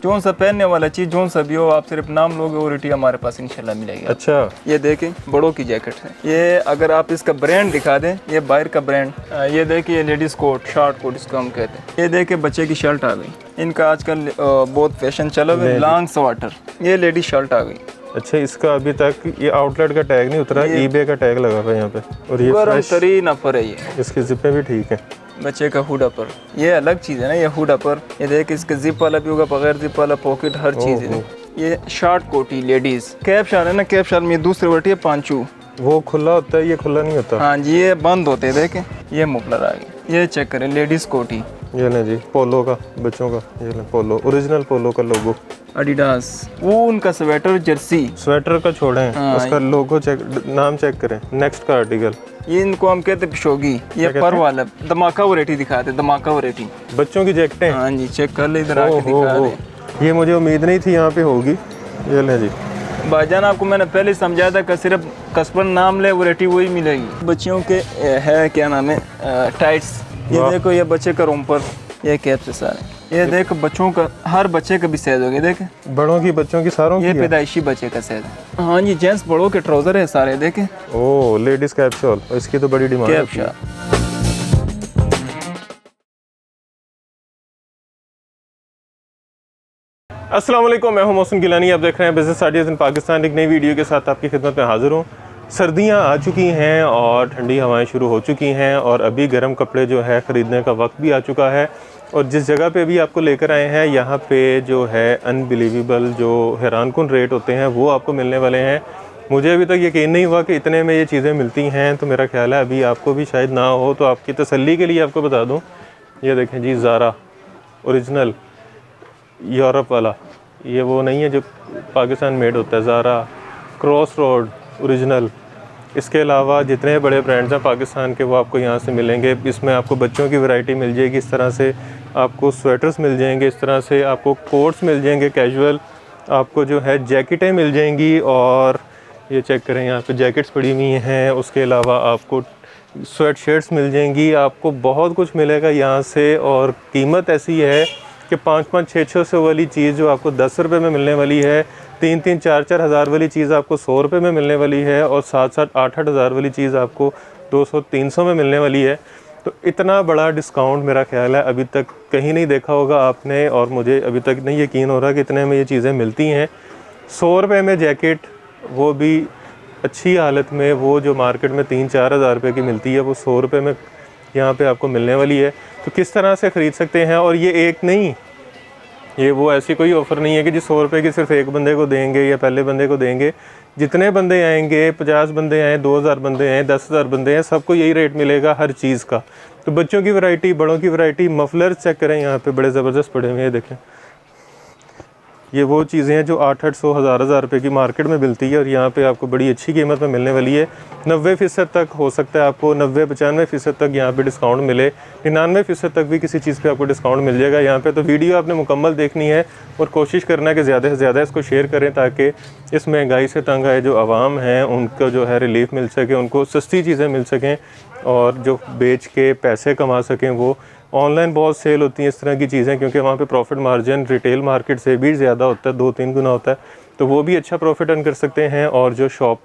जो सा पहनने वाला चीज़ जो सा भी हो, आप सिर्फ नाम लोगे वारंटी हमारे पास इंशाल्लाह मिलेगी। अच्छा, ये देखें बड़ों की जैकेट है ये। अगर आप इसका ब्रांड दिखा दें, ये बाहर का ब्रांड। ये देखिए ये लेडीज़ कोट, शॉर्ट कोट इसको हम कहते हैं। ये देखिए बच्चे की शर्ट आ गई, इनका आजकल बहुत फैशन चला हुआ है, लॉन्ग स्वेटर। ये लेडीज शर्ट आ गई। अच्छा, इसका अभी तक ये आउटलेट का टैग नहीं उतरा, ईबे का टैग लगा हुआ है यहाँ पे। और ये गरम तरीन अपर है ये। इसकी जिपें भी ठीक है। बच्चे का हुड अपर, ये अलग चीज़ है ना, ये हुड अपर। ये देख इसका जिप वाला भी होगा, बगैर जिप वाला, पॉकेट, हर चीज़ है। ये शॉर्ट कोटी लेडीज़। कैप शाल है ना, कैप शाल में दूसरी वर्टी है पांचू, वो खुला होता है, ये खुला नहीं होता। हाँ जी, ये बंद होते हैं। देखें ये मुफलर आ गई। ये चेक करें लेडीज़ कोटी, ये ले जी, पोलो का, बच्चों का। ये ले पोलो, ओरिजिनल पोलो का लोगो। एडिडास, वो उनका स्वेटर, जर्सी। स्वेटर का छोड़ें, उसका लोगो चेक, नाम चेक करें। नेक्स्ट का आर्टिकल, ये इनको हम कहते हैं पिशोगी। ये पर वाला धमाका वैरायटी दिखाते, धमाका वैरायटी बच्चों की जैकेटें। हाँ जी, चेक कर ले इधर आके दिखा दे। ये मुझे उम्मीद नहीं थी यहाँ पे होगी। ये ले जी भाईजान, आपको मैंने पहले समझाया था कि सिर्फ कस्बर नाम ले वैरायटी वही मिलेगी। बच्चियों के है क्या नाम है, टाइट्स। ये देखो ये बच्चे का रोम्पर, ये कैप से सारे। ये देख बच्चों का, हर बच्चे का भी साइज हो गया। देखे बड़ों की, बच्चों की, सारों की। ये पैदाइशी बच्चे का साइज है। हाँ जी, जेंट्स बड़ों के ट्राउजर है सारे। देखे ओ लेडीज कैप शॉल, इसकी तो बड़ी डिमांड है। Cap shawl. अस्सलाम वालेकुम, मैं हूं मोहसिन गिलानी। आप देख रहे हैं बिजनेस आइडियाज़ इन पाकिस्तान। एक नई वीडियो के साथ आपकी खिदमत में हाजिर हूं। सर्दियां आ चुकी हैं और ठंडी हवाएं शुरू हो चुकी हैं और अभी गर्म कपड़े जो है ख़रीदने का वक्त भी आ चुका है। और जिस जगह पे भी आपको लेकर आए हैं, यहाँ पे जो है अनबिलीवेबल, जो हैरानकुन रेट होते हैं वो आपको मिलने वाले हैं। मुझे अभी तक यकीन नहीं हुआ कि इतने में ये चीज़ें मिलती हैं, तो मेरा ख्याल है अभी आपको भी शायद ना हो, तो आपकी तसल्ली के लिए आपको बता दूँ। ये देखें जी, ज़ारा ओरिजिनल यूरोप वाला, ये वो नहीं है जो पाकिस्तान मेड होता है। Zara, cross road original. इसके अलावा जितने बड़े ब्रांड्स हैं पाकिस्तान के, वो आपको यहाँ से मिलेंगे। इसमें आपको बच्चों की वैरायटी मिल जाएगी, इस तरह से आपको स्वेटर्स मिल जाएंगे, इस तरह से आपको कोट्स मिल जाएंगे कैजुअल, आपको जो है जैकेटें मिल जाएंगी। और ये चेक करें, यहाँ पे जैकेट्स पड़ी हुई हैं। उसके अलावा आपको स्वेट शर्ट्स मिल जाएंगी, आपको बहुत कुछ मिलेगा यहाँ से। और कीमत ऐसी है कि 5-5, 600 वाली चीज़ जो आपको 10 रुपये में मिलने वाली है, 3-3, 4-4 हज़ार वाली चीज़ आपको 100 रुपये में मिलने वाली है, और 7-7, 8-8 हज़ार वाली चीज़ आपको 200-300 में मिलने वाली है। तो इतना बड़ा डिस्काउंट मेरा ख्याल है अभी तक कहीं नहीं देखा होगा आपने, और मुझे अभी तक नहीं यकीन हो रहा कि इतने में ये चीज़ें मिलती हैं। 100 रुपये में जैकेट, वो भी अच्छी हालत में, वो जो मार्केट में 3-4 हज़ार रुपये की मिलती है, वो 100 रुपये में यहाँ पे आपको मिलने वाली है। तो किस तरह से ख़रीद सकते हैं। और ये एक नहीं, ये वो ऐसी कोई ऑफ़र नहीं है कि जी 100 रुपये की सिर्फ एक बंदे को देंगे या पहले बंदे को देंगे। जितने बंदे आएंगे, 50 बंदे आएँ, 2000 बंदे आएँ, 10,000 बंदे हैं, सबको यही रेट मिलेगा हर चीज़ का। तो बच्चों की वैरायटी, बड़ों की वैरायटी, मफलर्स चेक करें, यहाँ पे बड़े ज़बरदस्त पड़े हुए हैं। देखें, ये वो चीज़ें हैं जो 800-800, 1000 रुपये की मार्केट में मिलती है, और यहाँ पे आपको बड़ी अच्छी कीमत में मिलने वाली है। 90% तक हो सकता है आपको 90-95% तक यहाँ पे डिस्काउंट मिले, 99% तक भी किसी चीज़ पे आपको डिस्काउंट मिल जाएगा यहाँ पे। तो वीडियो आपने मुकम्मल देखनी है और कोशिश करना है कि ज़्यादा से ज़्यादा इसको शेयर करें, ताकि इस महंगाई से तंग आए जो आवाम हैं उनको जो है रिलीफ मिल सके, उनको सस्ती चीज़ें मिल सकें, और जो बेच के पैसे कमा सकें वो। ऑनलाइन बहुत सेल होती हैं इस तरह की चीज़ें, क्योंकि वहाँ पे प्रॉफिट मार्जिन रिटेल मार्केट से भी ज़्यादा होता है, 2-3 गुना होता है, तो वो भी अच्छा प्रॉफिट अर्न कर सकते हैं। और जो शॉप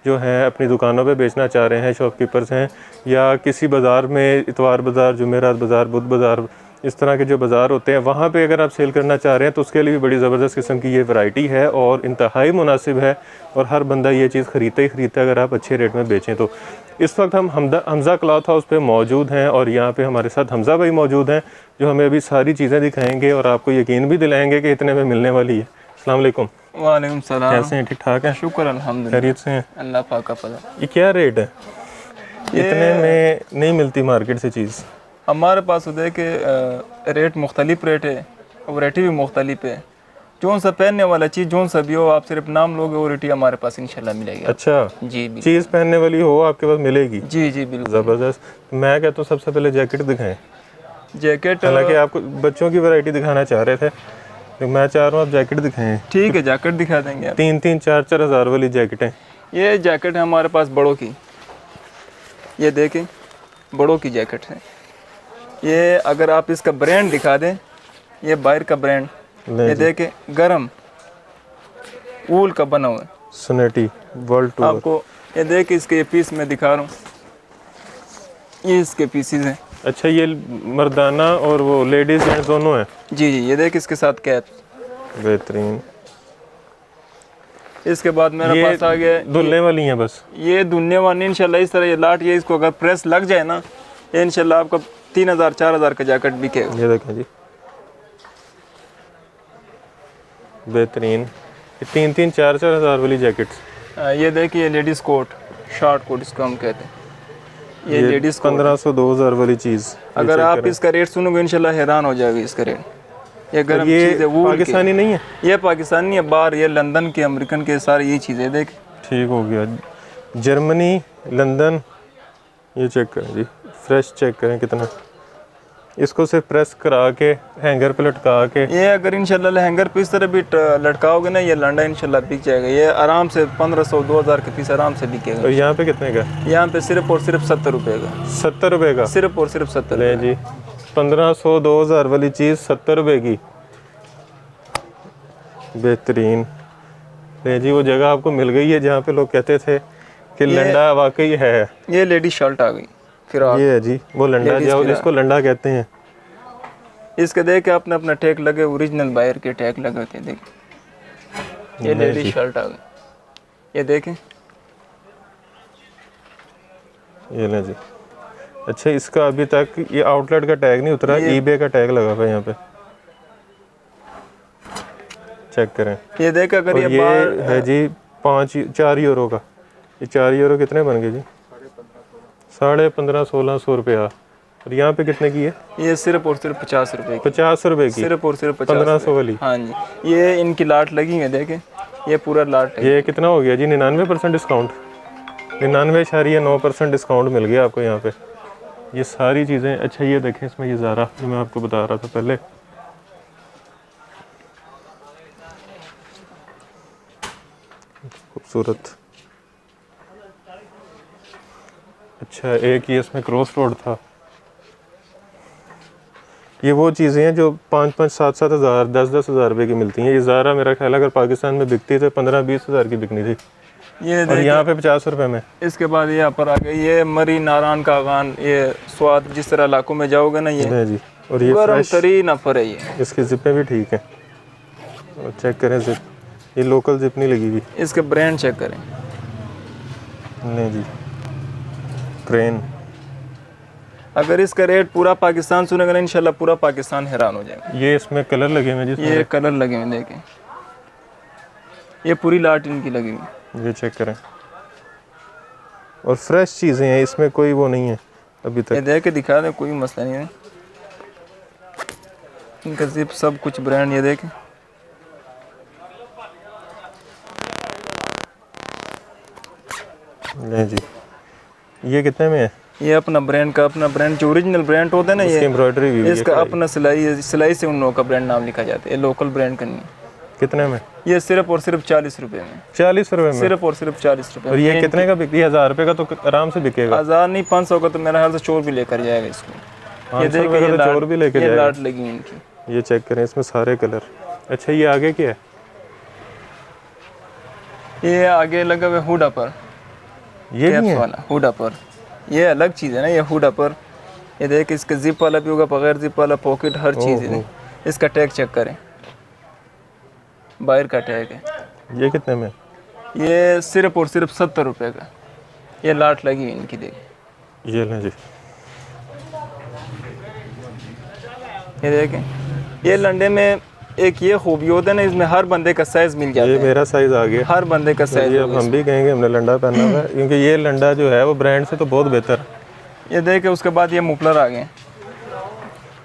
जो हैं अपनी दुकानों पे बेचना चाह रहे हैं, शॉपकीपर्स हैं, या किसी बाज़ार में, इतवार बाज़ार, जुमेरात बाज़ार, बुध बाज़ार, इस तरह के जो बाज़ार होते हैं, वहाँ पे अगर आप सेल करना चाह रहे हैं तो उसके लिए भी बड़ी ज़बरदस्त किस्म की ये वैरायटी है और इंतहाई मुनासिब है, और हर बंदा ये चीज़ ख़रीदता ही ख़रीदता है अगर आप अच्छे रेट में बेचें तो। इस वक्त हम हमज़ा क्लॉथ हाउस पे मौजूद हैं, और यहाँ पे हमारे साथ हमज़ा भाई मौजूद हैं, जो हमें अभी सारी चीज़ें दिखाएंगे और आपको यकीन भी दिलाएंगे कि इतने में मिलने वाली है। अस्सलाम वालेकुम। वालेकुम सलाम। कैसे हैं? ठीक ठाक हैं? शुक्र अल्हम्दुलिल्लाह, खैरियत से हैं? अल्लाह पाक का फज़ल। ये क्या रेट है? इतने में नहीं मिलती मार्केट से चीज़। हमारे पास उधर के रेट मुख्तलिफ रेट है, वैरायटी भी मुख्तलिफ है। जो सा पहनने वाला चीज़ जो सा भी हो, आप सिर्फ नाम लोगे वैरायटी हमारे पास इंशाल्लाह मिलेगी। अच्छा जी, चीज़ पहनने वाली हो आपके पास मिलेगी? जी जी बिल्कुल। ज़बरदस्त। मैं कहता हूँ सबसे पहले जैकेट दिखाएं। जैकेट, हालांकि आपको बच्चों की वैरायटी दिखाना चाह रहे थे, तो मैं चाह रहा हूँ आप जैकेट दिखाएं। ठीक है, जैकेट दिखा देंगे। 3-3, 4-4 हज़ार वाली जैकेटें। ये जैकेट है हमारे पास बड़ों की, ये देखें बड़ों की जैकेट है ये। अगर आप इसका ब्रांड दिखा दें, ये बाहर का ब्रांड, ये देखे गरम वूल का बना हुआ है। सनेटी वर्ल्ड टूर। आपको ये देख इसके ये पीस मैं दिखा रहा हूँ, ये इसके पीसीज हैं। अच्छा ये मर्दाना और वो लेडीज जेंट्स दोनों हैं? जी जी, ये देख इसके साथ कैप। बेहतरीन। इसके बाद मेरे पास आ गया धुलने वाली हैं बस? ये धुलने वाली इंशाल्लाह। इस तरह ये लाट, ये इसको अगर प्रेस लग जाए ना, ये इंशाल्लाह आपका 3000-4000 का जैकेट बिकेगा। ये देखें जी, बेहतरीन। 3-4 हज़ार वाली जैकेट्स। ये देखिए लेडीज़ कोट, शॉर्ट कोट इसको हम कहते हैं। ये लेडीज़ 1500-2000 वाली चीज़। अगर आप इसका रेट सुनोगे इंशाल्लाह हैरान हो जाएगी इसका रेट। ये गर्म चीज़ है, वो पाकिस्तानी नहीं है? ये पाकिस्तानी है, बाहर ये लंदन के, अमेरिकन के, सारे यही चीज़ें। देख ठीक हो गया। जर्मनी, लंदन, ये चेक करें जी, फ्रेश चेक करें कितना। इसको सिर्फ प्रेस करा के हैंगर पे लटका के, ये अगर इंशाल्लाह हैंगर पे इस तरह भी लटकाओगे ना, ये लंडा इंशाल्लाह बिक जाएगा। ये आराम से 1500-2000 के पीस आराम से बिकेगा। और यहाँ पे कितने का? यहाँ पे सिर्फ और सिर्फ 70 रुपये का। 70 रुपये का? सिर्फ और सिर्फ 70 ले जी, 1500-2000 वाली चीज़ 70 रुपये की। बेहतरीन। ले जी, वो जगह आपको मिल गई है जहाँ पे लोग कहते थे कि लंडा वाकई है। ये लेडी शर्ट आ गई फिर ये है जी वो लंडा, जिसको लंडा कहते हैं। इसके देख के अपने अपना टैग लगे, ओरिजिनल बायर के टैग लगे होते हैं। देख ये लेडी शर्ट आ गई, ये देखें। ये ले जी। अच्छा, इसका अभी तक ये आउटलेट का टैग नहीं उतरा, ईबे का टैग लगा हुआ है यहाँ पे, चेक करें। ये देख, अगर ये है जी 4 यूरो का। ये 4 यूरो कितने बन गए जी? 1550-1600 रुपया। और यहाँ पे कितने की है? ये सिर्फ और सिर्फ 50 रुपये की। 50 रुपये की? सिर्फ और सिर्फ 1500 वाली? हाँ जी, ये इनकी लाट लगी है, देखें ये पूरा लाट है। ये कितना हो गया जी? 99% डिस्काउंट, 99.9% डिस्काउंट मिल गया आपको यहाँ पे। ये सारी चीज़ें। अच्छा ये देखें, इसमें ये ज़ारा जो मैं आपको बता रहा था पहले, खूबसूरत। अच्छा, एक ये इसमें क्रॉस रोड था। ये वो चीज़ें हैं जो 5-5, 7-7 हज़ार, 10-10 हज़ार रुपये की मिलती हैं। ये ज़ारा मेरा ख्याल अगर पाकिस्तान में बिकती तो 15-20 हज़ार की बिकनी थी, ये और यहाँ पे 50 रुपये में। इसके बाद यहाँ पर आ गए ये मरी नारायण का गान, ये स्वाद। जिस तरह इलाकों में जाओगे ना, ये जी। और ये गरम तरीन अफर है ये। इसकी जिपें भी ठीक हैं, और चेक करें जिप, ये लोकल जिप नहीं लगी हुई। इसके ब्रांड चेक करें। नहीं जी, क्रेन। अगर इसका रेट पूरा पाकिस्तान सुनेगा ना, इंशाल्लाह पूरा पाकिस्तान हैरान हो जाएगा। ये इसमें कलर लगे हुए जिसमें, ये कलर लगे हुए देखें, ये पूरी लाट इनकी लगी हुई। ये चेक करें, और फ्रेश चीज़ें हैं, इसमें कोई वो नहीं है अभी तक। ये देख के दिखा दे, कोई मसला नहीं है। इनका जिप सब कुछ ब्रांड, ये देखें। नहीं जी, ये कितने में है? ये अपना ब्रांड का, अपना ब्रांड जो ओरिजिनल ब्रांड होता है ना, ये एम्ब्रॉयडरी भी, इसका अपना सिलाई से उन लोगों का ब्रांड नाम लिखा जाता है। ये लोकल ब्रांड का नहीं है। कितने में? ये सिर्फ और सिर्फ 40 रुपये में। 40 रुपये में? सिर्फ और सिर्फ 40 रुपये। और ये कितने का बिकती है? 1000 रुपये का तो आराम से बिकेगा। 1000 नहीं, 500 का तो मेरा ख्याल से चोर भी लेकर जाएगा इसको। ये देखिए, ये चोर भी लेकर जाएगा। लाट लगी इनकी, ये चेक करें, इसमें सारे कलर। अच्छा, ये आगे क्या है? ये आगे लगा हुआ हुडा पर, ये नहीं है वाला हुडा पर। ये अलग चीज़ है ना, ये हुडा पर। ये देख, इसका जिप वाला भी होगा, बगैर जिप वाला, पॉकेट, हर चीज़ है। इसका टैग चेक करें, बाहर का टैग है। ये कितने में? ये सिर्फ और सिर्फ 70 रुपये का। ये लाट लगी हुई इनकी, देखें। ये लें जी, ये देखें। ये लंडे में एक ये खूबी होता है ना, इसमें हर बंदे का साइज मिल जाता है। ये मेरा साइज आ गया, हर बंदे का साइज। ये अब हम भी कहेंगे हमने लंडा पहना हुआ है, क्योंकि ये लंडा जो है वो ब्रांड से तो बहुत बेहतर है। ये देखें, उसके बाद ये मुफलर आ गए।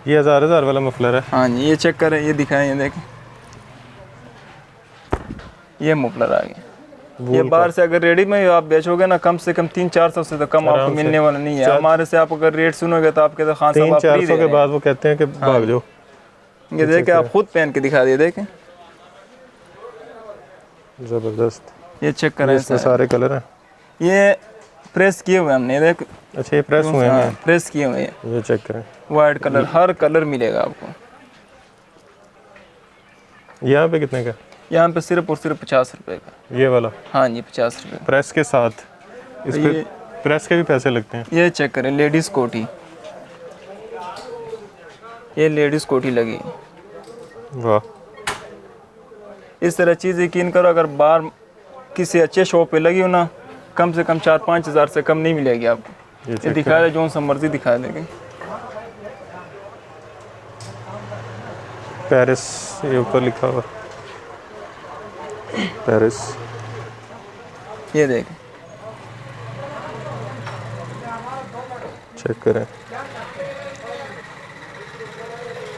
ये 1000 वाला मफलर है। हाँ जी, ये चेक करें, ये दिखाएं, ये देखें, ये मुफलर आ गए। ये बाहर से अगर रेडी में आप बेचोगे ना, कम से कम 300-400 से तो कम आपको मिलने वाला नहीं है। हमारे से आप अगर रेट सुनोगे तो आपके तो खान साहब 300-400 के बाद वो कहते हैं कि भाग जाओ। ये देखें, आप खुद पहन के दिखा दिए, देखें जबरदस्त। ये चेक करें, इसमें सारे कलर हैं। ये प्रेस किए हुए हमने, देख। अच्छा, ये प्रेस हुए हैं? प्रेस किए हुए हैं। ये चेक करें, वाइट कलर, हर कलर मिलेगा आपको। यहाँ पे कितने का? यहाँ पे सिर्फ और सिर्फ 50 रुपए का। ये वाला? हाँ जी 50 रुपए। प्रेस के साथ? इस पे प्रेस के भी पैसे लगते हैं? ये चेक करें, लेडीज़ कोटी, ये लेडीज़ कोटी लगी। वाह। इस तरह चीज़ यकीन करो, अगर बाहर किसी अच्छे शॉप पे लगी हो ना, कम से कम 4-5 हज़ार से कम नहीं मिलेगी आपको। ये दिखा दे, जो सा मर्जी दिखा देगी। पेरिस, ये ऊपर लिखा हुआ पेरिस। ये देख, चेक करें।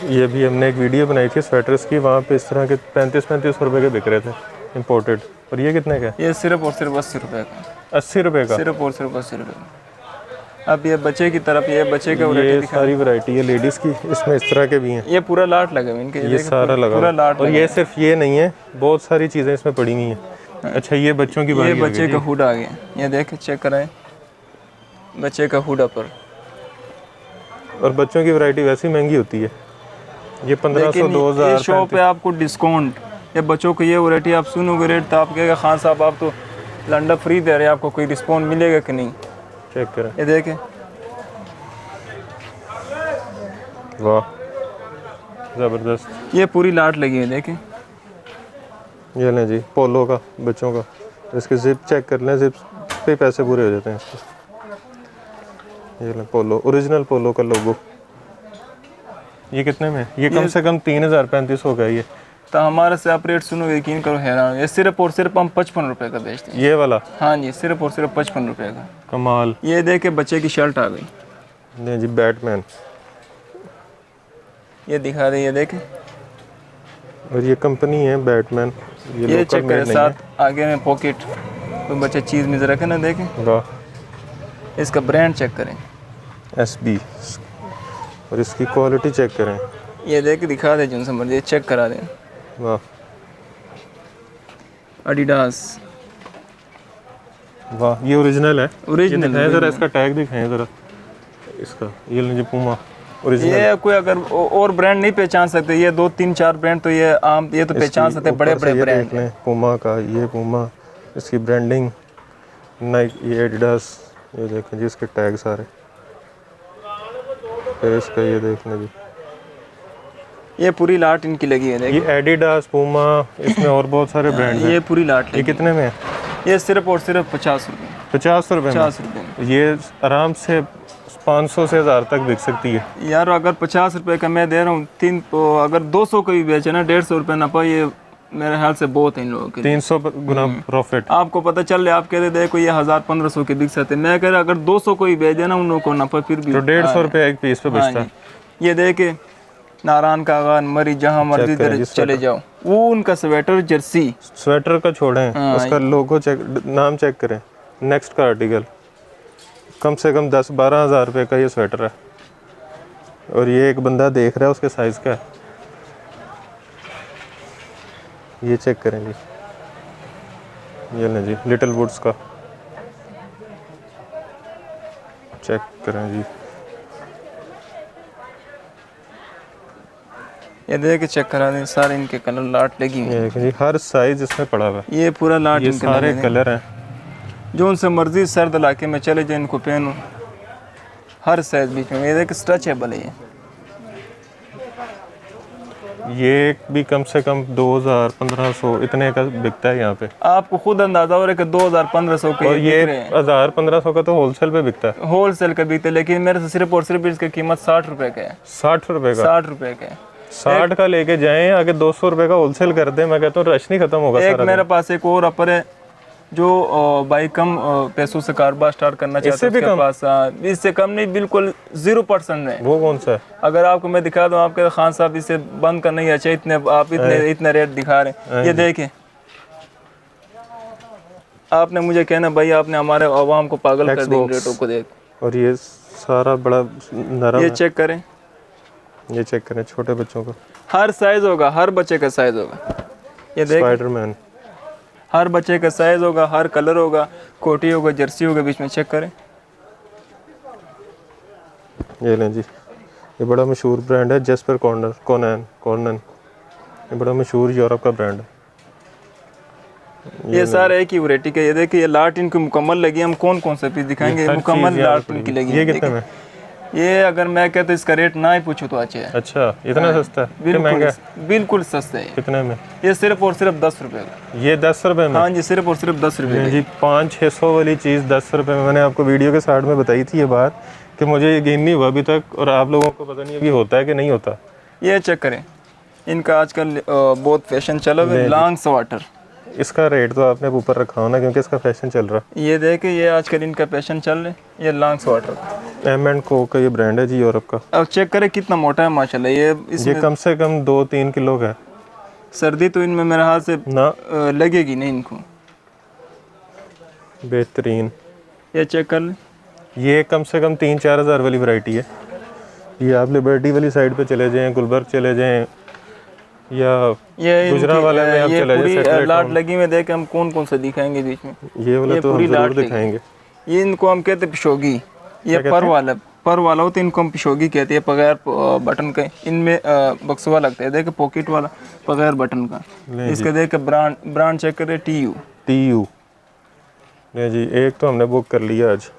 ये भी हमने एक वीडियो बनाई थी स्वेटर्स की, वहाँ पे इस तरह के 35-35 रुपए के बिक रहे थे इंपोर्टेड। और ये कितने का? ये सिर्फ और सिर्फ 80 रुपए का। 80 रुपए का? सिर्फ और सिर्फ 80 रुपए का। अब ये बच्चे की तरफ, ये बच्चे का ये सारी वैरायटी है लेडीज़ की, इसमें इस तरह के भी हैं। ये पूरा लाट लगे हुए इनके, ये सारा लगा पूरा लाट। और ये सिर्फ ये नहीं है, बहुत सारी चीज़ें इसमें पड़ी हुई हैं। अच्छा, ये बच्चों की ये बारी बच्चे का हुड आ गया, ये देख चेक कराएं, बच्चे का हुड पर। और बच्चों की वैरायटी वैसी महंगी होती है। ये 1500-2000 शॉप पे आपको डिस्काउंट, ये बच्चों को ये वैरायटी आप सुनोगे रेट तो आप कहेगा खान साहब आप तो लंडा फ्री दे रहे हैं, आपको कोई डिस्काउंट मिलेगा कि नहीं। चेक करें, ये देखें, वाह ज़बरदस्त। ये पूरी लाट लगी है, देखें। ये लें जी, पोलो का बच्चों का, इसके जिप चेक कर लें, जिप पे पैसे पूरे हो जाते हैं इसके। ये लें पोलो, ओरिजिनल पोलो का लोगो। ये कितने में? ये कम से कम 3035 होगा ये। तो हमारे से आप रेट सुनो, यकीन करो हैरान। ये सिर्फ और सिर्फ हम 55 रुपए का बेचते हैं। ये वाला? हाँ जी, सिर्फ और सिर्फ 55 रुपए का। कमाल। ये देखे, बच्चे की शर्ट आ गई। नहीं जी, बैटमैन। ये दिखा दे, ये देखे। और ये कंपनी है बैटमैन। ये चेक करें, साथ आगे में पॉकेट, तो बच्चे चीज़ में रखे ना, देखें। वाह। इसका ब्रांड चेक करें, SB। और इसकी क्वालिटी चेक करें। ये देख दिखा दे, जिनसे मर्जी चेक करा दें। वाह। एडिडास। वाह, ये ओरिजिनल है? ओरिजिनल दिखाएं ज़रा, इसका टैग दिखाएं ज़रा इसका। ये लीजिए पूमा ओरिजिनल। ये कोई अगर और ब्रांड नहीं पहचान सकते, ये 2-3-4 ब्रांड तो ये आम, ये तो पहचान सकते हैं, बड़े बड़े ब्रांड हैं। पूमा का, ये पूमा, इसकी ब्रांडिंग, नाइक, ये एडिडास, ये देखें जी इसके टैग सारे। फिर इसका ये देख लें जी, ये पूरी लाट इनकी लगी है, देखिए। ये एडिडास, पूमा, इसमें और बहुत सारे ब्रांड हैं। ये पूरी लाट लगी। ये कितने में है? ये सिर्फ और सिर्फ 50 रुपये। 50 रुपये में? 50 रुपये। ये आराम से 500 से 1000 तक बिक सकती है यार। अगर 50 रुपये का मैं दे रहा हूँ, अगर 200 का भी बेचे ना, 150 रुपये नफा, ये मेरे ख्याल से बहुत है इन लोगों के। 300 गुना प्रॉफिट। आपको पता चल रहा है, आप कहते देखो ये 1000-1500 के बिक सकते हैं, मैं कह रहा अगर 200 को ही बेच देना उन लोगों को नफा फिर भी तो 150 रुपये एक पीस पे बचता है। ये देखे, नारायण का आगान मरी, जहाँ मर्जी चले जाओ, वो उनका स्वेटर जर्सी। स्वेटर का छोड़ें, उसका लोगो चेक, नाम चेक करें। नेक्स्ट का आर्टिकल कम से कम 10-12 हज़ार रुपये का ये स्वेटर है, और ये एक बंदा देख रहा है उसके साइज़ का है। ये चेक करें जी, ये लें जी, लिटिल वुड्स का चेक करें जी। ये देख के चेक करा दें, सारे इनके कलर लाट लगी हुई है जी, हर साइज इसमें पड़ा हुआ है। ये पूरा लाट, ये सारे कलर हैं, जो उनसे मर्जी सर्द इलाके में चले जाए इनको पहनो, हर साइज बीच में। ये देख स्ट्रेचेबल है। ये भी कम से कम 2000-1500 इतने का बिकता है यहाँ पे। आपको खुद अंदाजा हो रहा है कि 2000-1500 के, और ये 1000-1500 का तो होलसेल पे बिकता है। होलसेल का बिकता है, लेकिन मेरे से सिर्फ और सिर्फ इसकी कीमत 60 रुपए का है। 60 रुपए का? 60 रुपए का है। 60 का लेके जाएं, आगे 200 रुपए का होलसेल कर दें, मैं कहता हूँ रश नहीं खत्म होगा। एक मेरे पास एक और अपर है जो भाई कम पैसों से कारोबार स्टार्ट करना चाहते हैं, उसके पास इससे कम नहीं, बिल्कुल 0% है। वो कौन सा है? अगर आपको मैं दिखा दूं, आपके खान साहब इसे बंद करना ही अच्छा, इतने आप इतने रेट दिखा रहे हैं। ये देखें, आपने मुझे कहना भाई आपने हमारे आवाम को पागल कर दिया रेटों को देख। और ये सारा बड़ा नरम, ये चेक करें, ये चेक करें, छोटे बच्चों का हर साइज होगा, हर बच्चे का साइज होगा। ये देख, स्पाइडरमैन, हर बच्चे का साइज होगा, हर कलर होगा, कोटी होगा, जर्सी होगा, बीच में चेक करें। ये लें जी, ये बड़ा मशहूर ब्रांड है, जेस्पर कॉर्नन। ये बड़ा मशहूर यूरोप का ब्रांड है। ये सारे एक ही वैरायटी के। ये देखिए ये लाट इनकी मुकम्मल लगी, हम कौन कौन सा पीस दिखाएंगे, मुकम्मल लाट इनकी लगी। ये कितने में? ये अगर मैं कहता इसका रेट ना ही पूछो तो अच्छा है। अच्छा, इतना सस्ता है? बिल्कुल महंगा है? बिल्कुल सस्ता है। कितने में? ये सिर्फ और सिर्फ 10 रुपए का। ये 10 रुपए में? हाँ जी, सिर्फ और सिर्फ 10 रुपए जी। 500-600 वाली चीज़ 10 रुपए में। मैंने आपको वीडियो के स्टार्ट में बताई थी ये बात कि मुझे यकीन नहीं हुआ अभी तक, और आप लोगों को पता नहीं अभी होता है कि नहीं होता। ये चेक करें, इनका आजकल बहुत फैशन चला हुआ है, लॉन्ग स्वेटर। इसका रेट तो आपने ऊपर रखा हो ना, क्योंकि इसका फैशन चल रहा है। ये देखे, ये आजकल इनका फैशन चल रहा है, ये लॉन्ग स्वेटर। M&Co का ये ब्रांड है जी, यूरोप का। अब चेक करें कितना मोटा है माशाल्लाह। ये कम से कम 2-3 किलो का है। सर्दी तो इनमें मेरे हाथ से ना लगेगी नहीं इनको। बेहतरीन। ये चेक कर लें, ये कम से कम 3-4 हज़ार वाली वैरायटी है। ये आप लिबर्टी वाली साइड पे चले जाएं, गुलबर्ग चले जाएं, या ये गुजरांवाला में आप चले जाएं। पूरी लाट लगी में देख हम कौन कौन सा दिखाएंगे बीच में। ये वाला तो हम जरूर दिखाएंगे। ये इनको हम कहते हैं पिशोगी। ये पर वाला होता है, इनको हम पिशोगी कहते हैं, बगैर बटन के। इनमें बक्सवा लगता है, देखे पॉकेट वाला, बगैर बटन का। इसका देख ब्रांड चेक करें, TU। नहीं जी, एक तो हमने बुक कर लिया आज।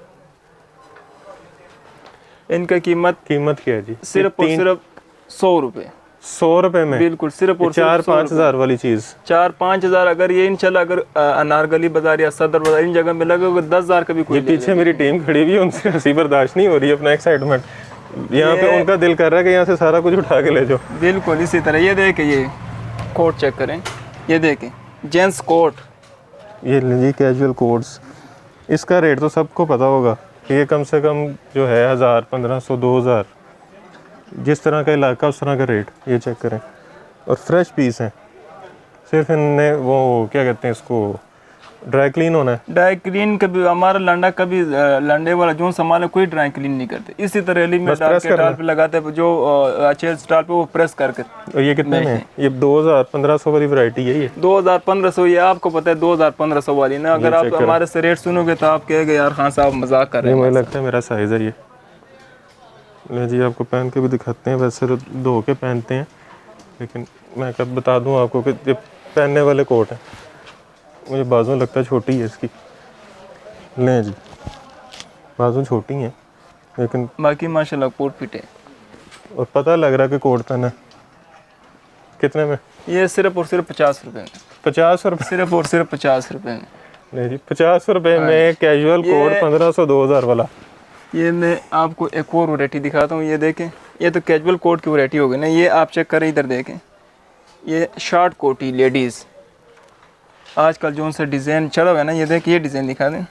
इनका कीमत क्या है जी? सिर्फ और सिर्फ 100 रुपये। 100 रुपए में? बिल्कुल, सिर्फ और 4-5 हज़ार वाली चीज़। 4-5 हज़ार। अगर ये इंशाल्लाह अगर अनारगली बाजार या सदर बाजार इन जगह में लगेगा 10 हज़ार का भी कोई। ये पीछे मेरी टीम खड़ी हुई है, उनसे हंसी बर्दाश्त नहीं हो रही है, अपना एक्साइटमेंट। यहाँ पे उनका दिल कर रहा है कि यहाँ से सारा कुछ उठा के ले जाओ। बिल्कुल इसी तरह। ये देखें, ये कोट चेक करें, ये देखें जेंट्स कोट। ये जी कैजुअल कोट्स। इसका रेट तो सबको पता होगा कि ये कम से कम जो है 1000, 1500, 2000, जिस तरह का इलाका उस तरह का रेट। ये चेक करें, और फ्रेश पीस हैं। सिर्फ इनने वो क्या कहते हैं इसको, ड्राई क्लीन होना है। ड्राई क्लीन कभी हमारा लंडा कभी लंडे वाला जो सामान है कोई ड्राई क्लीन नहीं करते। इसी तरह एली में डाल के टाल पे लगाते हैं, जो अच्छे स्टाल पे वो प्रेस करके। और ये कितने में है? ये 2000-1500 वाली वैरायटी है। ये 2000-1500, ये आपको पता है 2000-1500 वाली ना। अगर आप हमारे से रेट सुनोगे तो आप कहेंगे यार खान साहब मजाक कर रहे हैं। मुझे लगता है मेरा साइज है ये। ले जी, आपको पहन के भी दिखाते हैं। वैसे तो धो के पहनते हैं, लेकिन मैं कब बता दूं आपको कि ये पहनने वाले कोट हैं। मुझे बाजू लगता है छोटी है इसकी। लें जी, बाजू छोटी हैं, लेकिन बाकी माशाल्लाह कोट फिट है, और पता लग रहा है कि कोट पहना। कितने में? ये सिर्फ और सिर्फ 50 रुपये में। 50 रुपये? सिर्फ और सिर्फ 50 रुपये में। नहीं जी, 50 रुपये में कैजुअल कोट 1500-2000 वाला। ये मैं आपको एक और वैरायटी दिखाता हूँ। ये देखें, ये तो कैजुअल कोट की वैरायटी हो गई ना। ये आप चेक करें, इधर देखें, ये शॉर्ट कोटी लेडीज़। आजकल जो उनसे डिज़ाइन चढ़ा हुआ है ना, ये देखिए, ये डिज़ाइन दिखा दें।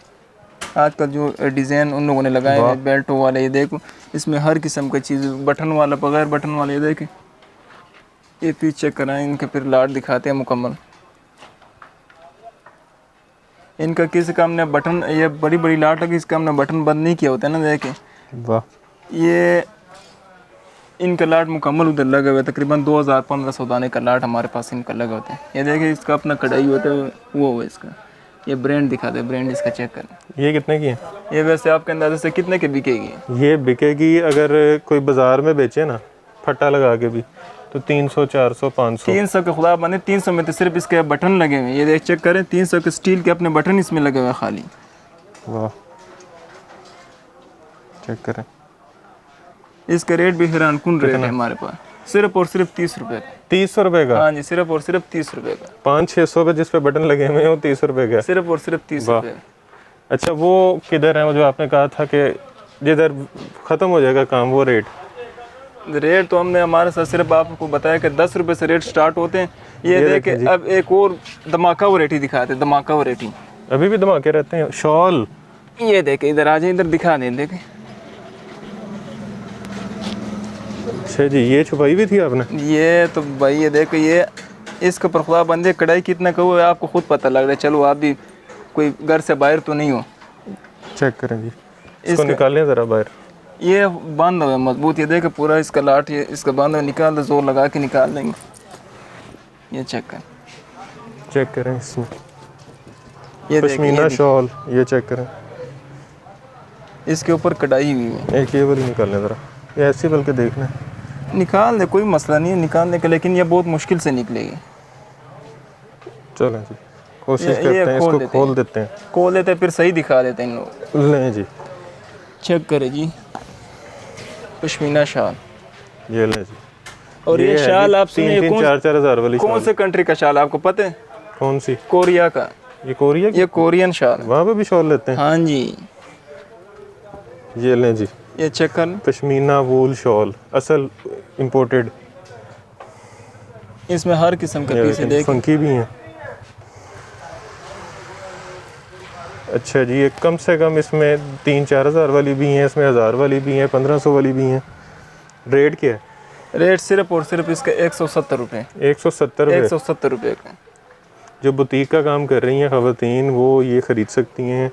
आजकल जो डिज़ाइन उन लोगों ने लगाए हैं बेल्टों वाले, ये देखो, इसमें हर किस्म की चीज़, बटन वाला, बगैर बटन वाला। ये देखें, ये पीस चेक कराएं, इनके फिर लाट दिखाते हैं मुकम्मल। इनका किसी का हमने बटन, ये बड़ी बड़ी लाट है, इसका हमने बटन बंद नहीं किया होता है ना। देखें, वाह, ये इनका लाट मुकम्मल उधर लगे हुए, तकरीबन 2000-1500 दाने का लाट हमारे पास इनका लगे होते हैं। ये देखिए, इसका अपना कढ़ाई होता है, वो इसका ये ब्रांड दिखा दे, ब्रांड इसका चेक करें। ये कितने की है? ये वैसे आपके अंदाजे से कितने की बिकेगी? ये बिकेगी अगर कोई बाजार में बेचे ना फट्टा लगा के भी, तो 300, 400, 500। 300 के खुदा बने। 300 में तो सिर्फ इसके बटन लगे हुए हैं। ये देख चेक करें, 300 के स्टील के अपने बटन इसमें लगे हुए हैं खाली। वाह, चेक करें। इसका रेट भी हैरान कुन रेट है हमारे पास, सिर्फ और सिर्फ 30 रुपये का। 30 रुपये का? हाँ जी, सिर्फ और सिर्फ 30 रुपये का। 500-600 पे जिस पे बटन लगे हुए हैं वो 30 रुपये का? सिर्फ और सिर्फ 30 रुपये। अच्छा, वो किधर है वो जो आपने कहा था कि जिधर ख़त्म हो जाएगा काम, वो रेट तो हमने हमारे साथ सिर्फ आपको बताया कि 10 रुपये से रेट स्टार्ट होते हैं। ये देखे, अब एक और धमाका वैरायटी दिखाते हैं। धमाका वैरायटी अभी भी धमाके रहते हैं। शॉल, ये देखे, इधर आ जाए, इधर दिखा दें, देखें। अच्छा जी, ये छुपाई भी थी आपने? ये तो भाई, ये देखो, ये इसके ऊपर खुदा बंदे कढ़ाई कितना का हुआ है आपको खुद पता लग रहा है। चलो, आप भी कोई घर से बाहर तो नहीं हो। चेक करें जी, इसको निकालें ज़रा बाहर। ये बंद हुआ मजबूत। ये देखे पूरा इसका लाट, ये इसका बंद हुआ, निकाल दो, जोर लगा के निकाल देंगे। ये चेक करें, चेक करें इसमें ये पश्मीना शॉल। ये चेक करें, इसके ऊपर कढ़ाई हुई है। एक ये वाली निकालें ज़रा, ये ऐसी बल्कि देखना है। निकाल दे, कोई मसला नहीं है निकालने का, लेकिन ये बहुत मुश्किल से निकलेगी। चलें जी, कोशिश ये करते हैं, इसको देते खोल हैं। देते हैं। खोल देते फिर सही दिखा देते हैं इन लोग। लें जी, चेक करें जी, पश्मीना शाल। ये लें जी। और ये है शाल जी, आप सुनिए, 3-4 हज़ार वाली कौन शाल। से कंट्री का शाल आपको पता है? कौन सी? कोरिया का। ये कोरिया की? ये कोरियन शाल है। वहाँ पे भी शॉल लेते हैं? हाँ जी, ये लें जी, ये चेक कर लें। पश्मीना वूल शॉल, असल इंपोर्टेड। इसमें हर किस्म के पीस है, देख। फंकी भी हैं। अच्छा जी, ये कम से कम इसमें 3-4 हज़ार वाली भी हैं, इसमें 1000 वाली भी हैं, 1500 वाली भी हैं। रेट क्या है? रेट सिर्फ और सिर्फ इसका 170 रुपये। 170 रुपये। 170 रुपये का। जो बुटीक का काम कर रही हैं ख़वातीन, वो ये ख़रीद सकती हैं।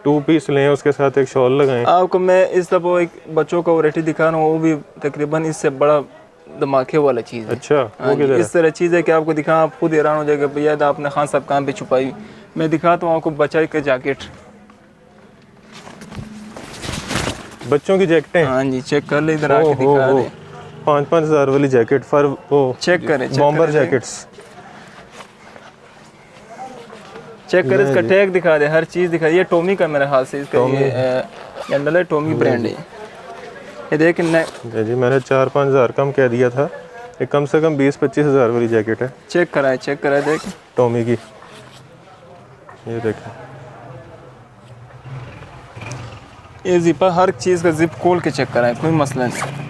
2 पीस लें, उसके साथ एक शॉल लगाएं। आपको मैं इस दफ़ा एक बच्चों का वैरायटी दिखा रहा हूँ, वो भी तकरीबन इससे बड़ा धमाके वाला चीज़ है। अच्छा, हाँ वो जी, किधर इस तरह चीज़ है कि आपको दिखा, आप खुद हैरान हो जाएगा, भैया आपने खान साहब कहाँ पे छुपाई। मैं दिखाता हूँ आपको बच्चे के जैकेट। बच्चों की जैकेटें? हाँ जी, चेक कर ले, इधर आके दिखा दे। 5-5 हज़ार वाली जैकेट, फर वो चेक करें, बॉम्बर जैकेट्स। चेक कर, इसका टैग दिखा दे, हर चीज़ दिखा दे। ये टॉमी का मेरे हाल से, इसका ये कैंडल है, टॉमी ब्रांड है। ये देख जी, मैंने 4-5 हज़ार कम कह दिया था। ये कम से कम 20-25 हज़ार वाली जैकेट है। चेक कराए देख, टॉमी की। ये देखें, ये जिपर, हर चीज़ का जिप खोल के चेक कराए, कोई मसला नहीं।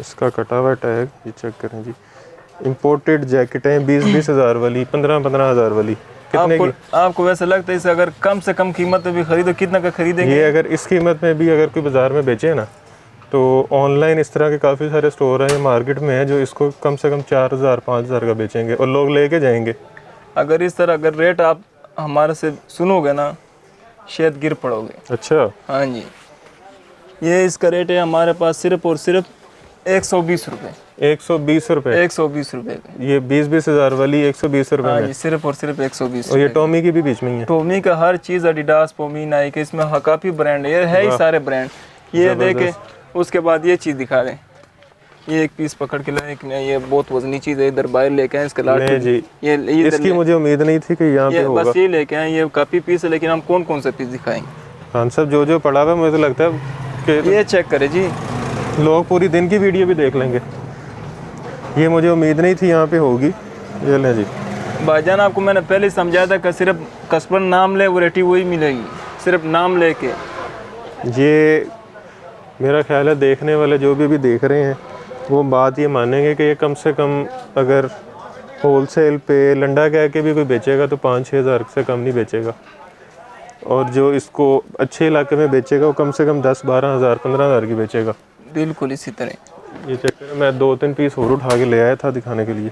इसका कटा हुआ टैग ये चेक करें जी। इंपोर्टेड जैकेटें 20-20 हज़ार वाली, 15-15 हज़ार वाली। कितने की? आपको वैसे लगता है इसे अगर कम से कम कीमत में भी खरीदो, कितना का खरीदेंगे? ये अगर इस कीमत में भी अगर कोई बाज़ार में बेचे ना, तो ऑनलाइन इस तरह के काफ़ी सारे स्टोर हैं मार्केट में हैं जो इसको कम से कम 4,000-5,000 का बेचेंगे और लोग लेके जाएंगे। अगर इस तरह अगर रेट आप हमारे से सुनोगे ना, शायद गिर पड़ोगे। अच्छा, हाँ जी, ये इसका रेट है हमारे पास सिर्फ और सिर्फ 120 रुपये। 120 रुपये? 120 रुपये का। ये 20-20 हज़ार वाली 120 रुपये हाँ में? जी, सिर्फ और सिर्फ 120। और ये टॉमी की भी बीच में ही है? टॉमी का हर चीज़, एडिडास, पोमी, नाइक, इसमें काफ़ी ब्रांड है, ये है ही सारे ब्रांड। ये देखे, उसके बाद ये चीज़ दिखा दें। ये एक पीस पकड़ के लाए, ये बहुत वजनी चीज़ है, इधर बाहर लेके आए इसका लाट जी। ये इसकी मुझे उम्मीद नहीं थी कि यहाँ पे होगा। बस ये लेके आए, ये काफ़ी पीस है, लेकिन हम कौन कौन से पीस दिखाएंगे? खान साहब जो पड़ा हुआ है, मुझे तो लगता है कि ये चेक करें जी, लोग पूरी दिन की वीडियो भी देख लेंगे। ये मुझे उम्मीद नहीं थी यहाँ पे होगी। ये लें जी। भाईजान आपको मैंने पहले ही समझाया था कि सिर्फ कस्टमर नाम ले, वैरायटी वही मिलेगी, सिर्फ नाम लेके। ये मेरा ख्याल है देखने वाले जो भी देख रहे हैं वो बात ये मानेंगे कि ये कम से कम अगर होलसेल पे लंडा कह के भी कोई बेचेगा तो 5-6 हज़ार से कम नहीं बेचेगा, और जो इसको अच्छे इलाके में बेचेगा वो कम से कम 10-12 हज़ार 15 हज़ार की बेचेगा। बिल्कुल इसी तरह। ये चक्कर मैं 2-3 पीस और उठा के ले आया था दिखाने के लिए,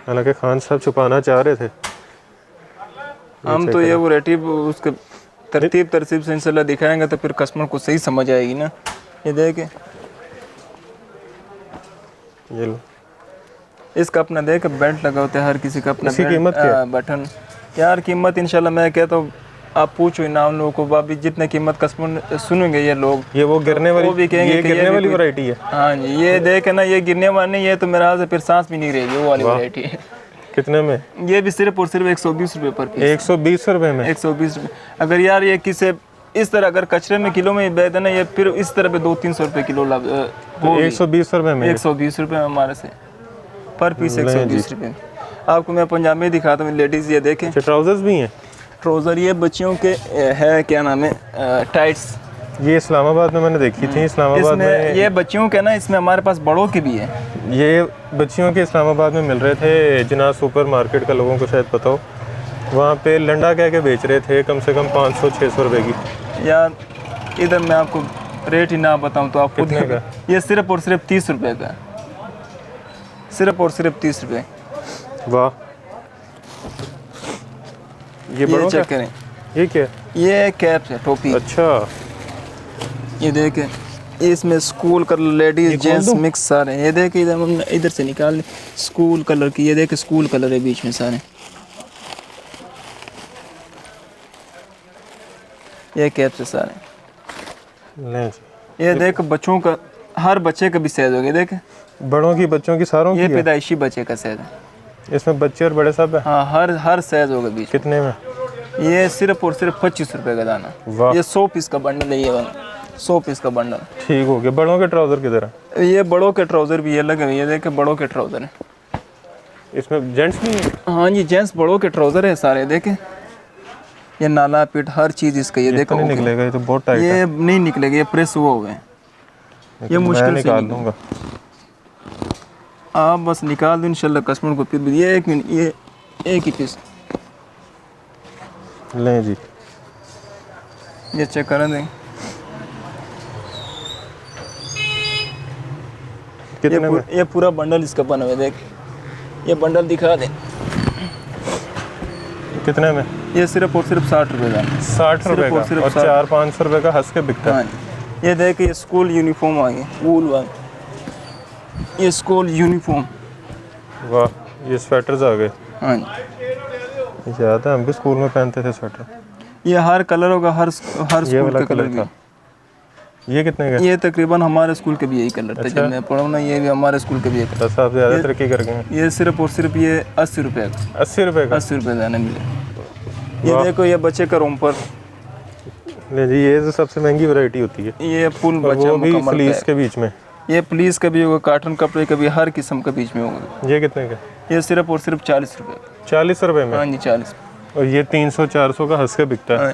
हालांकि खान साहब छुपाना चाह रहे थे। हम तो ये वैरायटी उसके तरतीब से इंशाल्लाह दिखाएंगे तो फिर कस्टमर को सही समझ आएगी ना। ये देखे, ये लो। इसका अपना देख बेल्ट लगा होता है, हर किसी का अपना इसकी कीमत क्या है? बटन। यार कीमत इंशाल्लाह मैं कहता हूँ आप पूछो ना उन लोगों को, बाबी जितने कीमत कस्टमर सुनेंगे ये लोग, ये वो गिरने वाली, वो भी कहेंगे ये कि गिरने वाली वैरायटी है। हाँ जी, ये देखे ना, ये गिरने वाली नहीं, ये तो मेरा हाथ से फिर सांस भी नहीं रहेगी, वो वाली वैरायटी है। कितने में? ये भी सिर्फ और सिर्फ 120 रुपये पर पीस। 120 रुपये में? 120 रुपये। अगर यार ये किसे इस तरह अगर कचरे में किलो में बेच देना, ये फिर इस तरह पे 200-300 रुपये किलो 120 रुपये में? 120 रुपये में हमारे से पर पीस 120 रुपये। आपको मैं पंजाब में दिखाता हूँ, लेडीज़ ये देखें। ट्राउजर्स भी हैं? ट्राउज़र ये बच्चियों के है, क्या नाम है, टाइट्स। ये इस्लामाबाद में मैंने देखी थी। इस्लामाबाद में ये बच्चियों के ना, इसमें हमारे पास बड़ों के भी है। ये बच्चियों के इस्लामाबाद में मिल रहे थे, जिना सुपर मार्केट का लोगों को शायद पता हो, वहाँ पे लंडा कह के बेच रहे थे कम से कम 500-600 रुपये की। यार इधर मैं आपको रेट ही ना बताऊँ तो आप खुद का? ये सिर्फ और सिर्फ 30 रुपये का, सिर्फ और सिर्फ 30 रुपये। वाह, ये बड़ों चेक का? करें, ये क्या? ये कैप है, टोपी। अच्छा, ये देखें, इसमें school colour, ladies gents mix सारे हैं। ये देखें, इधर से निकाल स्कूल कलर की, ये देखें स्कूल कलर है बीच में सारे। ये कैप से सारे, लें जी। ये देख बच्चों का, हर बच्चे का भी साइज हो गया देख। बड़ों की, बच्चों की, सारों ये की है? पैदाइशी बच्चे का साइज है। इसमें बच्चे और बड़े सब है? हाँ, हर साइज होगा बीच। कितने में? ये सिर्फ और सिर्फ 25 रुपए का दाना। वाह, ये 100 पीस का बंडल है, ये वाला 100 पीस का बंडल। ठीक हो गया। बड़ों के ट्राउज़र किधर है? ये बड़ों के ट्राउज़र भी ये लगे हुए, ये देखे बड़ों के ट्राउज़र है। इसमें जेंट्स नहीं है? हाँ जी, जेंट्स बड़ों के ट्राउज़र है सारे, देखे। ये नाला पिट हर चीज़ इसका, ये देखो। नहीं निकलेगा, ये तो बहुत टाइट है। ये नहीं निकलेगा, ये प्रेस हुआ हुआ है। ये मुश्किल से निकाल दूंगा। आप बस निकाल दो इंशाल्लाह कस्टमर को। फिर ये 1 मिनट, ये एक ही पीस लें जी। ये चेक कर दें। कितने में? ये पूरा बंडल इसका बना हुआ है, देख। ये बंडल दिखा दें। कितने में? ये सिर्फ और सिर्फ 60 रुपए का। 60 रुपए का, और 400-500 रुपए का हंस के बिकता है। हाँ, ये देख, ये स्कूल यूनिफॉर्म आ गई, वूल वाली। ये स्कूल यूनिफॉर्म। वाह, ये स्वेटर्स आ गए। हाँ जी, याद है हम भी स्कूल में पहनते थे स्वेटर। ये हर कलर होगा, हर स्कूल का कलर भी। ये कितने का? ये तकरीबन हमारे स्कूल के भी यही कलर था। जब मैं पढ़ा ना, ये भी हमारे स्कूल के भी यही कलर। साहब ज़्यादा तरक्की कर गए हैं। ये सिर्फ और सिर्फ ये 80 रुपए का। 80 रुपए का? 80 रुपए दाना मिले। ये देखो, ये बच्चे का रोम्पर। नहीं जी, ये तो सबसे महंगी वैरायटी होती है। ये फुल बच्चा वो भी मुकम्मल फ्लीस पैक। के बीच में। ये पुलिस का भी होगा, कॉटन कपड़े का भी, हर किस्म का बीच में होगा। ये कितने का? ये सिर्फ और सिर्फ 40 रुपए। 40 रुपए में? हाँ जी, 40। और ये 300-400 का हंस के बिकता है। हाँ।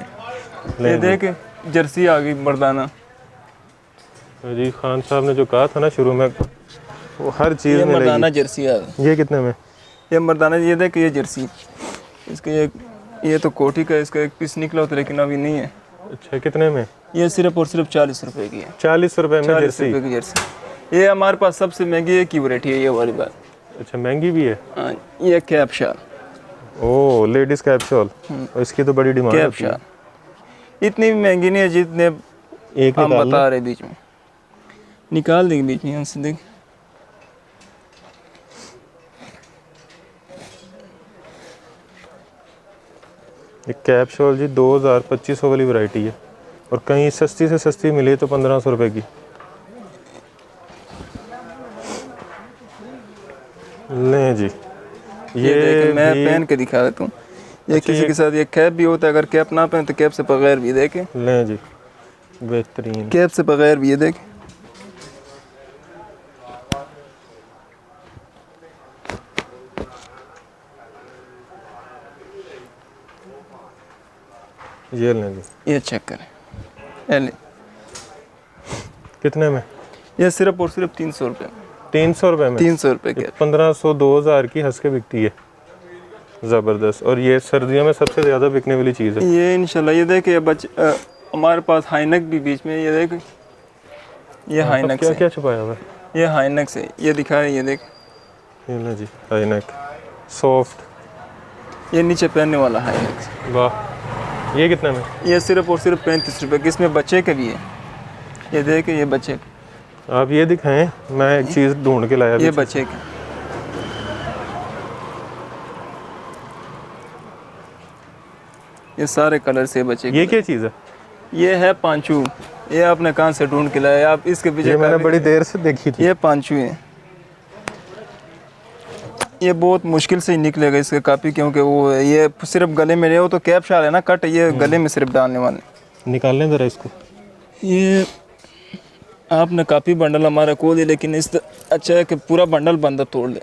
ये देख, जर्सी आ गई मर्दाना। जी खान साहब ने जो कहा था ना शुरू में, वो हर चीज़ ये में मर्दाना जर्सी आ गई। ये कितने में? ये मर्दाना, ये देख, ये जर्सी। इसका ये तो कोटी का, इसका एक पीस निकला होता लेकिन अभी नहीं है। अच्छा, कितने में? ये सिर्फ और सिर्फ 40 रुपए की है। 40 रुपए में 40 जर्सी? रुपए की जर्सी। ये हमारे पास सबसे महंगी एक की वैरायटी है, ये वाली बात। अच्छा, महंगी भी है? हाँ, ये कैप शाल। ओह, लेडीज़ कैप शॉल। और इसकी तो बड़ी डिमांड है। कैप शाल इतनी भी महंगी नहीं है जितने एक हम बता रहे। बीच में निकाल देंगे, बीच में यहाँ से देख। एक कैप शॉल जी 2000-2500 वाली वैरायटी है, और कहीं सस्ती से सस्ती मिली तो 1500 रुपए की। लें जी, ये देख, मैं पहन के दिखा देता हूँ। ये किसी के साथ ये कैप भी होता है, अगर कैप ना पहने तो कैप से बगैर भी देखे। लें जी, बेहतरीन। कैप से बगैर भी ये देख। ये लें जी। ये चेक करें, ये ले। कितने में? ये सिर्फ और सिर्फ 300 रुपये। 300 रुपए में? 300 रुपये के। 1500-2000 की हंस के बिकती है। ज़बरदस्त। और ये सर्दियों में सबसे ज़्यादा बिकने वाली चीज़ है। ये इंशाल्लाह, ये देखे बच्चे, हमारे पास हाइनक भी बीच में, ये देख। ये हाइनक क्या से, क्या छुपाया हुआ है? ये हाइनक से, ये दिखा है, ये देख। ये लें जी, हाईनेक सॉफ्ट। ये नीचे पहनने वाला हाइनक से। वाह, ये कितने में? ये सिर्फ और सिर्फ 35 रुपये की। इसमें बच्चे का भी है, ये देख, ये बच्चे का। आप ये दिखाएं, मैं एक चीज़ ढूंढ के लाया। ये बच्चे का, ये सारे कलर से बच्चे ये क्या चीज़ है? ये है पांचू। ये आपने कहाँ से ढूंढ के लाया? आप इसके पीछे, ये मैंने बड़ी देर से देखी थी। ये पांचू है। ये बहुत मुश्किल से ही निकलेगा इसके कापी, क्योंकि वो ये सिर्फ गले में हो तो कैप शाल है ना कट, ये गले में सिर्फ डालने वाले। निकाल लें ज़रा इसको। ये आपने कापी बंडल हमारा को दिया, लेकिन इस अच्छा है कि पूरा बंडल बंदा तोड़ ले।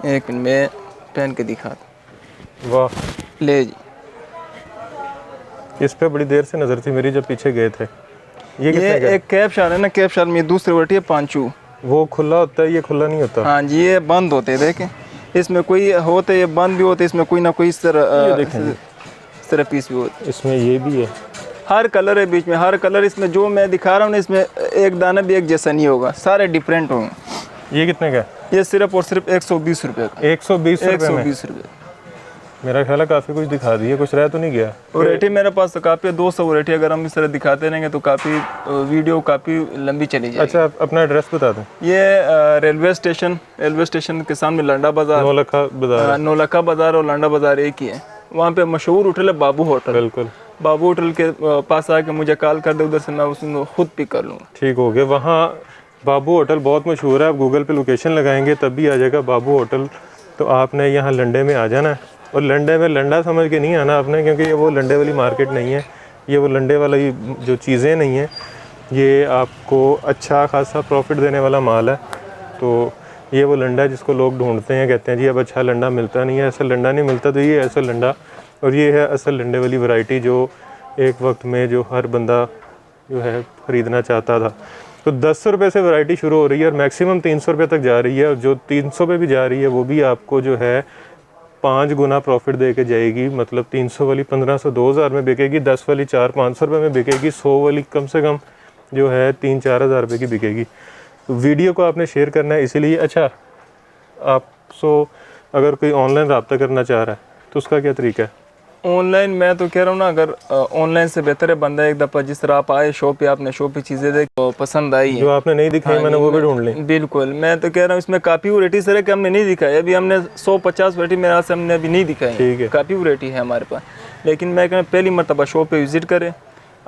एक मिनट में पहन के दिखा दूं। वाह, ले जी। इस पे बड़ी देर से नज़र थी मेरी जब पीछे गए थे। ये कितने का? एक कैप शाल है ना, कैप शाल में दूसरी वटी है पांचू। वो खुला होता है, ये खुला नहीं होता। हाँ जी, ये बंद होते हैं, देखें। इसमें कोई होते, ये बंद भी होते, इसमें कोई ना कोई इस तरह पीस भी होते। इसमें ये भी है। हर कलर है बीच में, हर कलर। इसमें जो मैं दिखा रहा हूँ ना, इसमें एक दाना भी एक जैसा नहीं होगा, सारे डिफरेंट होंगे। ये कितने का? ये सिर्फ और सिर्फ 120 रुपये का। 120 रुपये में? 120 रुपये। मेरा ख्याल है काफ़ी कुछ दिखा दिया, कुछ रह तो नहीं गया। वैरायटी मेरे पास तो काफ़ी 200 वैरायटी, अगर हम इस तरह दिखाते रहेंगे तो काफ़ी वीडियो काफ़ी लंबी चली जाएगी। अच्छा, आप अपना एड्रेस बता दें। ये रेलवे स्टेशन के सामने लांडा बाज़ार, नौलखा बाज़ार और लांडा बाज़ार एक ही है। वहाँ पे मशहूर होटल है बाबू होटल। बिल्कुल, बाबू होटल के पास आके मुझे कॉल कर दे, उधर से मैं उसको खुद पिक कर लूँगा। ठीक हो गया। वहाँ बाबू होटल बहुत मशहूर है, आप गूगल पे लोकेशन लगाएंगे तब भी आ जाएगा बाबू होटल। तो आपने यहाँ लंडे में आ जाना है, और लंडे में लंडा समझ के नहीं आना आपने, क्योंकि ये वो लंडे वाली मार्केट नहीं है, ये वो लंडे वाली जो चीज़ें नहीं हैं, ये आपको अच्छा खासा प्रॉफिट देने वाला माल है। तो ये वो लंडा है जिसको लोग ढूंढते हैं, कहते हैं जी अब अच्छा लंडा मिलता नहीं है, असल लंडा नहीं मिलता। तो ये असल लंडा, और ये है असल लंडे वाली वैरायटी जो एक वक्त में जो हर बंदा जो है ख़रीदना चाहता था। तो 10 रुपये से वैरायटी शुरू हो रही है और मैक्सिमम 300 रुपये तक जा रही है, और जो 300 पे भी जा रही है वो भी आपको जो है 5 गुना प्रॉफिट दे के जाएगी। मतलब 300 वाली 1500 2000 में बिकेगी, 10 वाली 400-500 रुपये में बिकेगी, 100 वाली कम से कम जो है 3-4 हज़ार रुपये की बिकेगी। तो वीडियो को आपने शेयर करना है इसीलिए। अच्छा, अगर कोई ऑनलाइन रब्ता करना चाह रहा है तो उसका क्या तरीका है? ऑनलाइन मैं तो कह रहा हूँ ना, अगर ऑनलाइन से बेहतर है बंदा एक दफ़ा जिस तरह आप आए शॉप पे, आपने शॉप पे चीज़ें देखी पसंद आई है, जो आपने नहीं दिखाई मैंने वो भी ढूंढ ली। बिल्कुल, मैं तो कह रहा हूँ इसमें काफ़ी वैरायटी सर है कि हमने नहीं दिखाई, अभी हमने 150 वैरायटी मेरे हाथ से हमने अभी नहीं दिखाई। ठीक है, काफ़ी वैरायटी है हमारे पास, लेकिन मैं कहना पहली मरतबा शॉप पे विज़िट करें,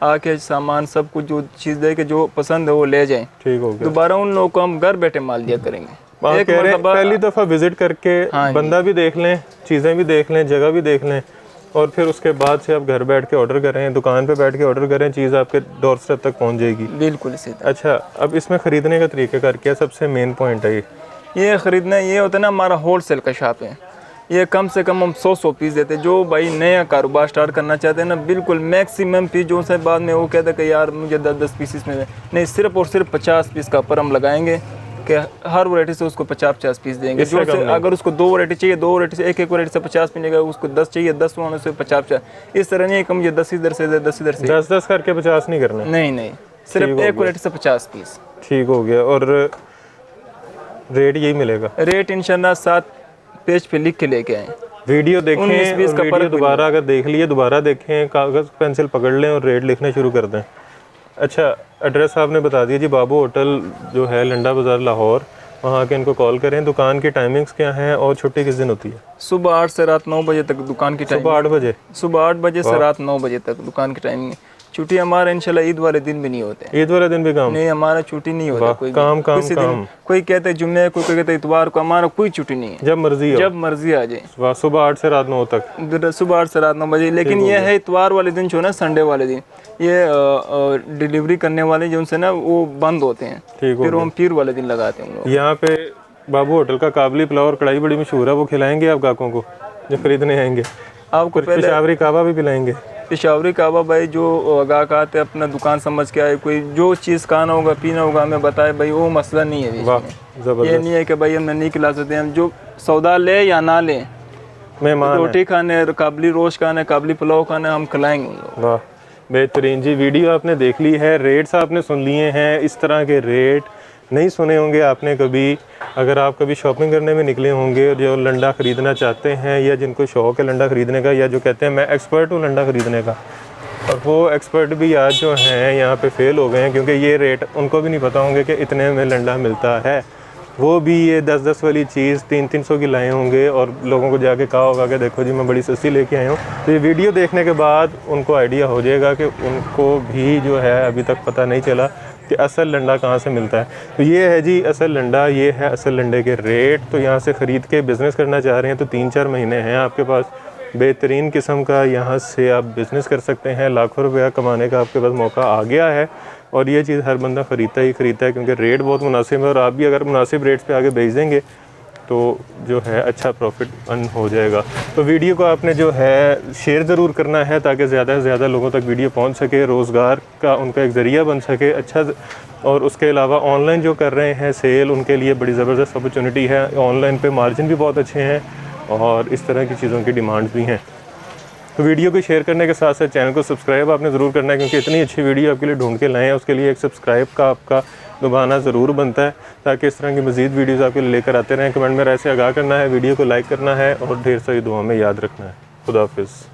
आके सामान सब कुछ जो चीज़ दे के जो पसंद है वो ले जाएँ। ठीक हो गया। दोबारा उन लोगों को हम घर बैठे माल दिया करेंगे। पहली दफ़ा विज़िट करके बंदा भी देख लें, चीज़ें भी देख लें, जगह भी देख लें, और फिर उसके बाद से आप घर बैठ के ऑर्डर करें, दुकान पे बैठ के ऑर्डर करें, चीज़ आपके डोर स्टेप तक पहुंच जाएगी। बिल्कुल इसी तरह। अच्छा, अब इसमें ख़रीदने का तरीक़ाकार क्या सबसे मेन पॉइंट है? ये ख़रीदना ये होता है ना, हमारा होल सेल का शॉप है, ये कम से कम हम 100 पीस देते हैं। जो भाई नया कारोबार स्टार्ट करना चाहते हैं ना, बिल्कुल मैक्सिमम पीस जो से बाद में वो कहते हैं कि यार मुझे 10-10 पीस में नहीं, सिर्फ और सिर्फ 50 पीस का ऊपर हम लगाएंगे कि हर वैरायटी से उसको 50-50 पीस देंगे। जो से अगर उसको 2 वैरायटी चाहिए, 2 वैरायटी से एक वैरायटी से 50 मिलेगा, उसको 10 चाहिए 10 वालों से 50-50। इस तरह नहीं कि मुझे 10 इधर से 10 इधर से 10-10 करके 50 नहीं करना। नहीं, सिर्फ एक वैरायटी से 50 पीस। ठीक हो गया। और रेट यही मिलेगा? रेट इंशाल्लाह 7 पेज पे लिख के लेके आए। वीडियो देखें, वीडियो दोबारा अगर देख लिए दोबारा देखें, कागज़ पेंसिल पकड़ लें और रेट लिखना शुरू कर दें। अच्छा, एड्रेस आपने बता दिया जी, बाबू होटल जो है लंडा बाज़ार लाहौर, वहाँ के इनको कॉल करें। दुकान की टाइमिंग्स क्या हैं और छुट्टी किस दिन होती है? सुबह 8 से रात 9 बजे तक दुकान की टाइमिंग। सुबह 8 बजे? सुबह 8 बजे से रात 9 बजे तक दुकान की टाइमिंग। छुट्टी हमारा इंशाल्लाह ईद वाले दिन भी नहीं होते। ईद वाले दिन भी काम? नहीं, हमारा छुट्टी नहीं होता। कोई काम। कोई कहते हैं जुम्मे, कोई कहते हैं इतवार को, हमारा कोई छुट्टी नहीं है। जब मर्जी आ जाए। सुबह 8 से रात 9 तक? सुबह 8 से रात 9 बजे। लेकिन ये है इतवार वाले दिन जो है ना, संडे वाले दिन, ये डिलीवरी करने वाले जो उनसे ना वो बंद होते हैं, फिर हम पीर वाले दिन लगाते हैं। यहाँ पे बाबू होटल का काबली पुलाव और कढ़ाई बड़ी मशहूर है, वो खिलाएंगे आप गाहकों को जो खरीदने आएंगे? आपको पेशावरी काबा भी पिलाएंगे? पेशावरी काबा भाई जो गाहक आते हैं अपना दुकान समझ के आए, कोई जो चीज़ खाना होगा पीना होगा हमें बताए भाई, वो मसला नहीं है। ये नहीं है कि भाई हमने नहीं खिला सकते, हम जो सौदा ले या ना ले, मेहमान रोटी खाने, काबली रोश खाने, काबली पुलाव खाने, हम खिलाएंगे। वाह, बेहतरीन जी। वीडियो आपने देख ली है, रेट्स आपने सुन लिए हैं। इस तरह के रेट नहीं सुने होंगे आपने कभी। अगर आप कभी शॉपिंग करने में निकले होंगे और जो लंडा ख़रीदना चाहते हैं, या जिनको शौक़ है लंडा ख़रीदने का, या जो कहते हैं मैं एक्सपर्ट हूँ लंडा ख़रीदने का, और वो एक्सपर्ट भी आज जो हैं यहाँ पे फेल हो गए हैं, क्योंकि ये रेट उनको भी नहीं पता होंगे कि इतने में लंडा मिलता है। वो भी ये 10-10 वाली चीज़ 300-300 की लाए होंगे और लोगों को जाके कहा होगा कि देखो जी मैं बड़ी सस्ती लेके आया हूँ। तो ये वीडियो देखने के बाद उनको आइडिया हो जाएगा कि उनको भी जो है अभी तक पता नहीं चला कि असल लंडा कहाँ से मिलता है। तो ये है जी असल लंडा, ये है असल लंडे के रेट। तो यहाँ से ख़रीद के बिज़नेस करना चाह रहे हैं तो 3-4 महीने हैं आपके पास, बेहतरीन किस्म का यहाँ से आप बिज़नेस कर सकते हैं। लाखों रुपया कमाने का आपके पास मौका आ गया है, और ये चीज़ हर बंदा ख़रीदता ही ख़रीदता है, क्योंकि रेट बहुत मुनासिब है। और आप भी अगर मुनासिब रेट्स पे आगे बेच देंगे तो जो है अच्छा प्रॉफिट अर्न हो जाएगा। तो वीडियो को आपने जो है शेयर ज़रूर करना है, ताकि ज़्यादा से ज़्यादा लोगों तक वीडियो पहुंच सके, रोज़गार का उनका एक ज़रिया बन सके अच्छा। और उसके अलावा ऑनलाइन जो कर रहे हैं सेल, उनके लिए बड़ी ज़बरदस्त अपॉर्चुनिटी है। ऑनलाइन पे मार्जिन भी बहुत अच्छे हैं और इस तरह की चीज़ों की डिमांड्स भी हैं। तो वीडियो को शेयर करने के साथ साथ चैनल को सब्सक्राइब आपने ज़रूर करना है, क्योंकि इतनी अच्छी वीडियो आपके लिए ढूंढ के लाएँ हैं, उसके लिए एक सब्सक्राइब का आपका दबाना ज़रूर बनता है, ताकि इस तरह की मज़ीद वीडियोज़ आपके लिए लेकर आते रहें। कमेंट में राय से आगाह करना है, वीडियो को लाइक करना है और ढेर सारी दुआ में याद रखना है। खुदा हाफिज़।